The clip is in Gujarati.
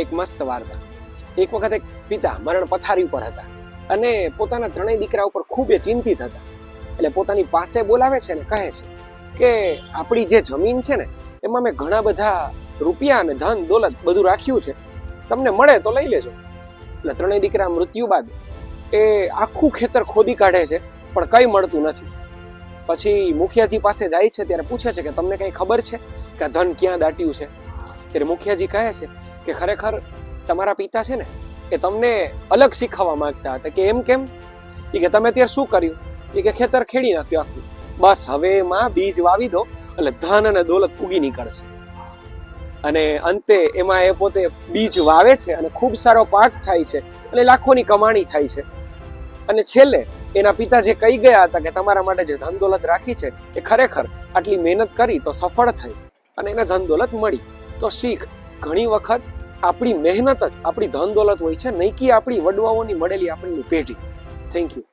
એક મસ્ત વાર્તા. એક વખત એક પિતા મરણ પથારી ઉપર હતા અને પોતાના ત્રણેય દીકરા ઉપર ખૂબ ચિંતિત હતા. એટલે પોતાની પાસે બોલાવે છે ને કહે છે કે આપણી જે જમીન છે ને એમાં મેં ઘણા બધા રૂપિયા અને ધન દોલત બધું રાખ્યું છે, તમને મળે તો લઈ લેજો. એટલે ત્રણેય દીકરા મૃત્યુ બાદ એ આખું ખેતર ખોદી કાઢે છે પણ કંઈ મળતું નથી. પછી મુખિયાજી પાસે જાય છે ત્યારે પૂછે છે કે તમને કઈ ખબર છે કે આ ધન ક્યાં દાટ્યું છે? ત્યારે મુખિયાજી કહે છે કે ખરેખર તમારા પિતા છે ને એ તમને અલગ શીખવવા માંગતા હતા. કે એમ કેમ? કે તમે ત્યારે શું કર્યું? કે ખેતર ખેડી નાખ્યું આખું, બસ હવે એમાં બીજ વાવી દો એટલે ધન અને દોલત ઉગી નીકળશે. અને અંતે એમાં એ પોતે બીજ વાવે છે અને ખૂબ સારો પાક થાય છે અને લાખોની કમાણી થાય છે. અને છેલ્લે એના પિતા જે કહી ગયા હતા કે તમારા માટે જે ધન દોલત રાખી છે એ ખરેખર આટલી મહેનત કરી તો સફળ થઈ અને એને ધન દોલત મળી. તો શીખ, ઘણી વખત આપણી મહેનત જ આપણી ધન દોલત હોય છે, નહીં કે આપણી વડવાઓની મળેલી આપણની પેઢી. Thank you.